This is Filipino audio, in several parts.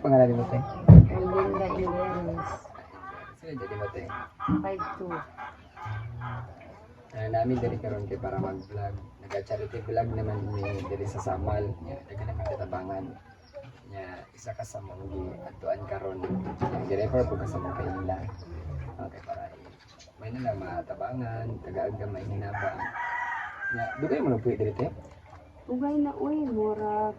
pangalan mo, te? Linda Ileris. Sila jadi mo, te? 5'2". Namin diri karon kay para mag-vlog. Nag-charity vlog naman ni diri sa Samal. Dagan naman katabangan. Nya isa ka sa mong giadtuan karon. Gi-refer po ka sa mga kaila. Okay, para may na matabangan, taga-agda may hinabang. Nya dugay mo na puy diri, te? Ugay na uy, mura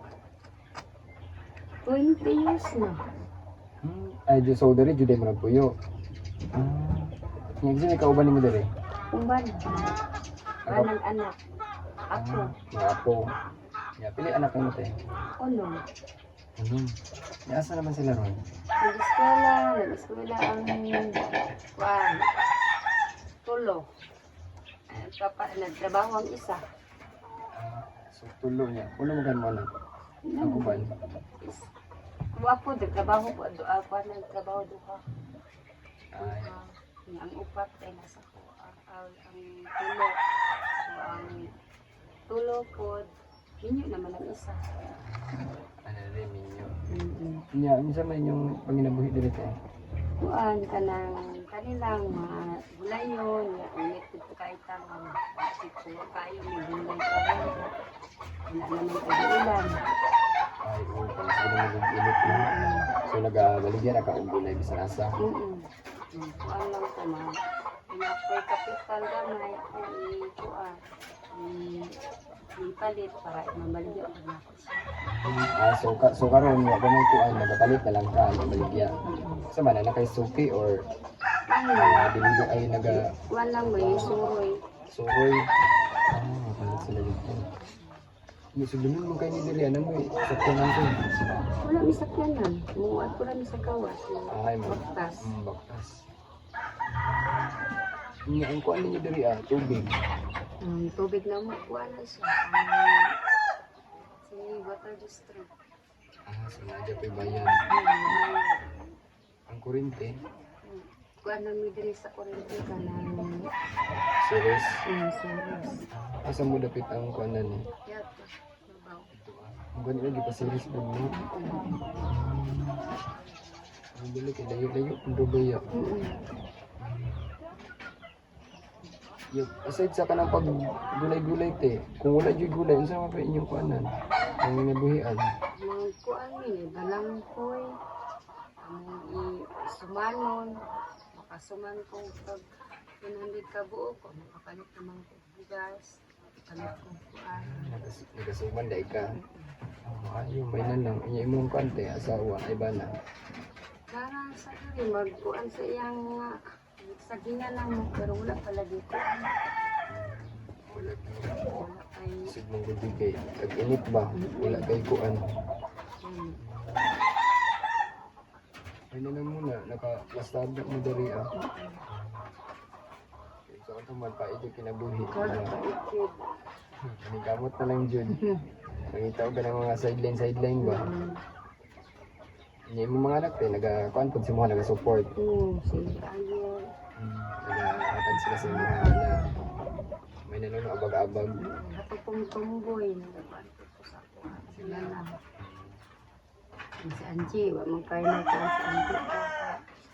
20 years na. Ay, so diri juday mo na puyo. Nya kasi may kauban nimo diri. Umban. Anang anak. Ako. Mga apo. Nya pili anak mo, te? Unong. Nya asa naman sila ron? Nag-eskwela ang kuan. Tulo. Nagtrabaho ang isa. So tulo niya. Uno mo kan mo na. Ang uban. Wapo, nagtrabaho po. Ako nagtrabaho duha. Ay, Ang upat ay nasa ko. Ang tulo. So, ang tulo po, minyo naman ang isa. ano rin ninyo. Nya, unsa man yung panginabuhi diri, te? Kuan kanilang mga gulayon, ya ulit ko kahit ang siko kayo may gulay pa rin. Wala naman ulan. Ay, oo, kung sino mag-init na. So nagabaligyan na ka og gulay bisan asa. Kuan lang ko ma. Pinapoy kapital gamay ay kuan. Palit para mabaligyan ko na ko siya. So karon wa ba may kuan nagapalit na lang ka ang baligya. Sa man na kay suki or dili ay naga Kuan lang may suroy. suroy. Palit sila dito. Yung subunin mo kayo ni diri ano mo sakyanan ko. Wala mi sakyanan. Muad ko lang sa kawas. Ay mo. Baktas. Baktas. Nya ang kuan ninyo diri tubig. Ang tubig na mo kuan na siya. Si water district. So nadya pa bayan. Ang kuryente. Kuan na mi diri sa kurente ka ng Serious. serious. Asa mo dapit ang kuan ni? Yato. Babaw. Ang kuan lagi pa serious ba mo? Ang dili kay layo-layo ang dubaya. Yung aside sa kanang pag gulay-gulay, te, kung wala jud gulay, unsa man pa inyong kuanan? Ang nabuhian. Mga kuan mi balangkoy. Ang sumanon. Makasuman ko pag 100 ka buo ko. Makapalit naman ko bigas. Palit ko kuan. Nagasuman dai ka. Ayo may lang inya imong kante asawa ay bana. Para sa kari magkuan sa iyang sagingan lang mo pero wala pala dito. Wala Wala kay sig mong gudi kay tag-init ba? Wala kay kuan. Ay na lang muna naka-plastad na mo diri So ano man pa ito kinabuhi. wala pa ikid. Kanikamot na lang jud. Nangita ko ng mga sideline ba? Yung mga anak tayo, nag-kuan po si mga nag-support. Sige, ayun. Nag-hatag sila sa mga na may nanono abag-abag. Hatag kong tumboy. Nagbanto ko sa kuha. Sila lang. Si Angie, wala mong kaya na ko si Angie.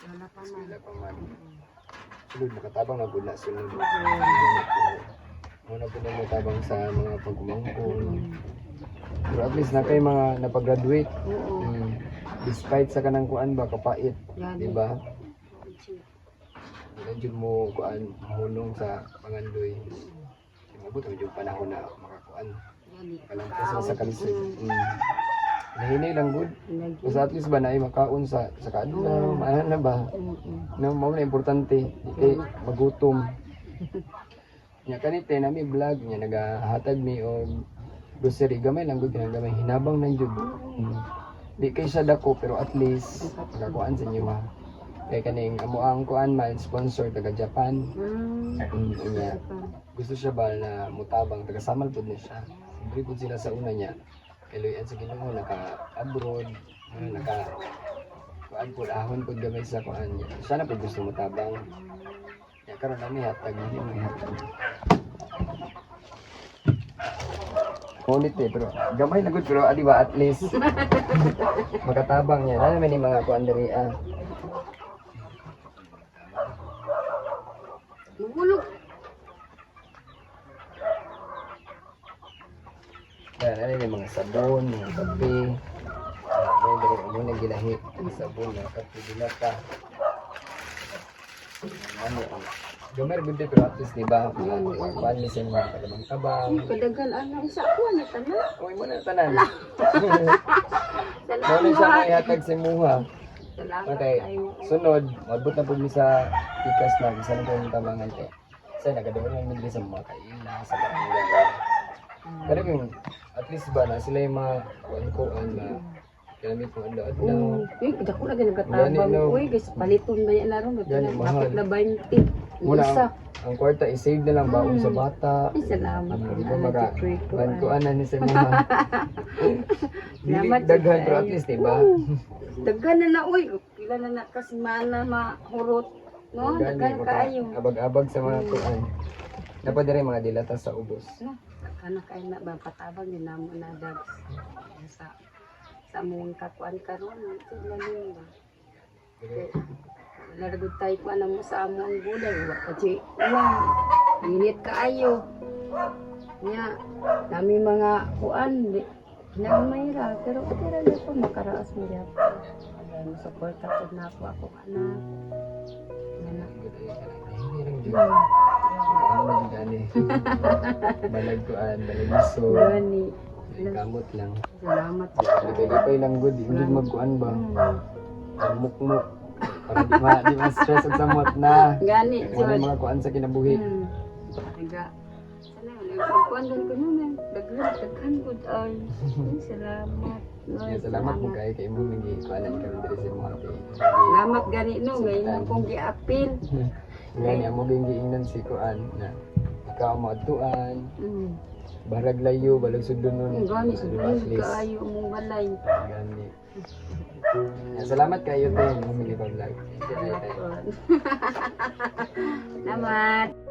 Wala pa man. Sila pa man. Sunod, makatabang na gula. Sunod. Muna po na matabang sa mga pagkumangkon. Pero at least na kayo mga napag-graduate. Despite sa kanang kuan ba, kapait. Diba? Nandiyon mo kuan, mahulong sa pangandoy. Mabot ang yung panahon na makakuan. Palampas sa kalisod. Nahinay lang good. Kasi at least ba na ay makaon sa kaadlaw, maanan na ba? Na mao na importante, kay magutom. Nya kanite nami vlog nya nagahatag mi og grocery gamay lang gud kanang gamay hinabang nang jud. Di kay siya dako pero at least nagakuan sa inyo ma. Kay kaning amo ang kuan man sponsor taga Japan. Nya gusto siya ba na mutabang taga Samal pud ni siya. Libre pud sila sa una niya. Eloyan sa Ginoo naka-abroad, kuan pud ahon pud gamay sa kuan niya. Siya na pud gusto mutabang. Ya karon nami hatag ni hatag. Ngunit eh, pero gamay na good, pero di ba at least makatabang niya. Ano naman yung mga kuan diri Mahulog. Yan, ano yung mga sabon, mga kape. Yan, dali mo na ginahit. Ang sabon, mga kape, dilata. Ano, gamay good eh, pero at least, di ba, kuan ni sa mga kalamang-tabang. Ay, kadagan ana isa ko na tanan. Uy mo na tanan. Ano siya Salamat. may hatag si Muha. Salamat Okay, kayo. sunod, mabot na po mi sa ikas na, isa na po yung tabangan te. Kasi nagadoon lang nila sa mga kaila, sa barangay. Pero yung, at least ba na, sila yung mga kuan-kuan na gamit po ang lahat na. Uy, kada ko lagi Gani, nagatabang. no. Uy, guys, paliton ba yan laro? Gani, mahal. Bakit na 20? Muna, Isa. ang kwarta, i-save na lang baon sa bata. Ay, salamat. Ano, di ba maka, Kuan. kuan na ni sa mga. Dili Salamat, daghan, pero Tay. at least, di ba? Daghan na na, uy. Pila na na kasi mana mahurot. No, Gani, daghan maka, kayo. abag-abag sa mga kuan. Napadari mga dilata sa ubos. No, anak kayo na ba patabang din namo na dags. Sa among kakuan karon, ito lalim ba. Laragod tayo ko mo sa among gulay. Kasi, init kaayo. Nya, nami mga kuan, nagmayra. Pero okay ra dito, makaraas mo diya. Alam, suporta ko na ako anak. Anak. Ang magigani. Balag kuan, balag iso. Gani. Kamot lang. Salamat. Lipay lang good, hindi magkuan ba? Mukmuk. Para di ma-stress at samot na. Gani. Wala mga kuan sa kinabuhi. Taga. Sana, nagkuhan din ko naman. Daghan good ay. Salamat. Yeah, salamat po kay mo mingi kuanan kami diri sa mga happy. Salamat gani no. Ngayon mo kong giapil. Gani amo giingnan si kuan na ikaw mo atuan. Barag layo, balag sudon nun. Gani. Sudon at least. Kaayo mong balay. Gani. Yeah, salamat kayo din, humingi pa vlog. Thank you, tay. Salamat.